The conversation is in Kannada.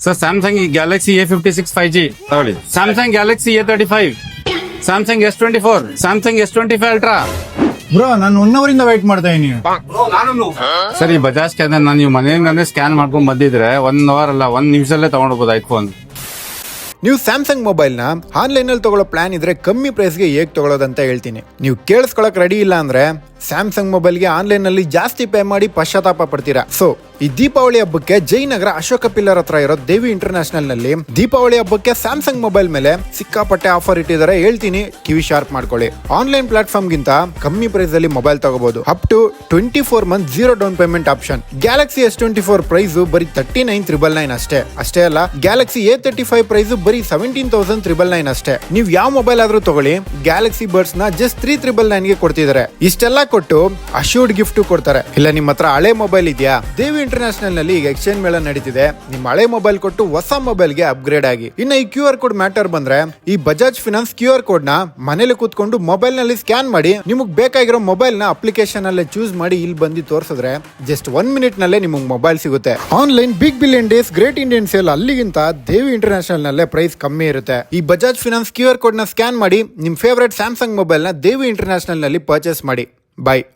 Sir Samsung Galaxy A56 5G ತಗೊಳ್ಳಿ. Samsung Galaxy A35, Samsung S24, Samsung S25 ultra. Bro ನಾನು 1 ಅವರಿಂದ ವೈಟ್ ಮಾಡ್ತಾ ಇದೀನಿ. ಸರ್ ಈ ಬಜಾಜ್ ಸ್ಕ್ಯಾನರ್ ನಾನು ನೀವು ಮನೆಯಿಂದಾನೆ ಸ್ಕ್ಯಾನ್ ಮಾಡ್ಕೊಂಡ್ ಬಂದಿದ್ರೆ 1 ಅವರ್ ಅಲ್ಲ 1 ನಿಮಿಷದಲ್ಲೇ ತಗೊಂಡೋಗ್ಬೋದು ಐಫೋನ್. ನೀವು ಸ್ಯಾಮ್ಸಂಗ್ ಮೊಬೈಲ್ನ ಆನ್ಲೈನಲ್ಲಿ ತಗೊಳ್ಳೋ ಪ್ಲಾನ್ ಇದ್ರೆ ಕಮ್ಮಿ ಪ್ರೈಸ್ಗೆ ಹೇಗೆ ತಗೊಳ್ಳೋದಂತ ಹೇಳ್ತೀನಿ. ನೀವು ಕೇಳಿಸ್ಕೊಳಕ್ ರೆಡಿ ಇಲ್ಲ ಅಂದ್ರೆ ಸ್ಯಾಮ್ಸಂಗ್ ಮೊಬೈಲ್ಗೆ ಆನ್ಲೈನಲ್ಲಿ ಜಾಸ್ತಿ ಪೇ ಮಾಡಿ ಪಶ್ಚಾತ್ತಾಪ ಪಡ್ತೀರಾ. ಸೊ ಈ ದೀಪಾವಳಿ ಹಬ್ಬಕ್ಕೆ ಜಯನಗರ ಅಶೋಕ ಪಿಲ್ಲರ್ ಹತ್ರ ಇರೋ ದೇವಿ ಇಂಟರ್ನ್ಯಾಷನಲ್ ನಲ್ಲಿ ದೀಪಾವಳಿ ಹಬ್ಬಕ್ಕೆ ಸ್ಯಾಮ್ಸಂಗ್ ಮೊಬೈಲ್ ಮೇಲೆ ಸಿಕ್ಕಾಪಟ್ಟೆ ಆಫರ್ ಇಟ್ಟಿದ್ದಾರೆ. ಹೇಳ್ತೀನಿ, ಕಿವಿ ಶಾರ್ಪ್ ಮಾಡ್ಕೊಳ್ಳಿ. ಆನ್ಲೈನ್ ಪ್ಲಾಟ್ಫಾರ್ಮ್ ಗಿಂತ ಕಮ್ಮಿ ಪ್ರೈಸ್ ಅಲ್ಲಿ ಮೊಬೈಲ್ ತಗೋಬಹುದು. Up to 24 month 0 down payment option. Galaxy S24 price ಬರೀ 39,999 ಅಷ್ಟೇ ಅಲ್ಲ, ಗ್ಯಾಲಕ್ಸಿ A35 ಪ್ರೈಸ್ ಬರೀ 17,999 ಅಷ್ಟೇ. ನೀವು ಯಾವ ಮೊಬೈಲ್ ಆದ್ರೂ ತಗೊಳ್ಳಿ, ಗ್ಯಾಲಕ್ಸಿ ಬರ್ಡ್ಸ್ ನ ಜಸ್ಟ್ 3,999 ಗೆ ಕೊಡ್ತಿದ್ದಾರೆ. ಇಷ್ಟೆಲ್ಲ ಕೊಟ್ಟು ಅಶ್ಯೂರ್ಡ್ ಗಿಫ್ಟ್ ಕೊಡ್ತಾರೆ. ಇಲ್ಲ ನಿಮ್ಮ ಹತ್ರ ಹಳೆ ಮೊಬೈಲ್ ಇದೆಯಾ, ದೇವಿ ಇಂಟರ್ನ್ಯಾಷನಲ್ ನಲ್ಲಿ ಈಗ ಎಕ್ಸ್ಚೇಂಜ್ ಮೇಳ ನಡೀತಿದೆ. ನಿಮ್ಮ ಹಳೆ ಮೊಬೈಲ್ ಕೊಟ್ಟು ಹೊಸ ಮೊಬೈಲ್ ಗೆ ಅಪ್ಗ್ರೇಡ್ ಆಗಿ. ಇನ್ನು ಈ QR ಕೋಡ್ ಮ್ಯಾಟರ್ ಬಂದ್ರೆ, ಈ ಬಜಾಜ್ ಫಿನಾನ್ಸ್ QR ಕೋಡ್ ನ ಮನೇಲಿ ಕೂತ್ಕೊಂಡು ಮೊಬೈಲ್ ನಲ್ಲಿ ಸ್ಕ್ಯಾನ್ ಮಾಡಿ ನಿಮಗೆ ಬೇಕಾಗಿರೋ ಮೊಬೈಲ್ ನ ಅಪ್ಲಿಕೇಶನ್ ಅಲ್ಲೇ ಚೂಸ್ ಮಾಡಿ ಇಲ್ಲಿ ಬಂದು ತೋರಿಸಿದ್ರೆ ಜಸ್ಟ್ 1 ಮಿನಿಟ್ ನಲ್ಲೇ ನಿಮಗೆ ಮೊಬೈಲ್ ಸಿಗುತ್ತೆ. Online big billion days great Indian sale ಅಲ್ಲಿಗಿಂತ ದೇವಿ ಇಂಟರ್ನ್ಯಾಷನಲ್ ನಲ್ಲೇ ಪ್ರೈಸ್ ಕಮ್ಮಿ ಇರುತ್ತೆ. ಈ ಬಜಾಜ್ ಫಿನಾನ್ಸ್ QR ಕೋಡ್ ನ ಸ್ಕ್ಯಾನ್ ಮಾಡಿ ನಿಮ್ ಫೇವರೇಟ್ ಸ್ಯಾಮ್ಸಂಗ್ ಮೊಬೈಲ್ ನ ದೇವಿ ಇಂಟರ್ನ್ಯಾಷನಲ್ ನಲ್ಲಿ ಪರ್ಚೇಸ್ ಮಾಡಿ. Bye.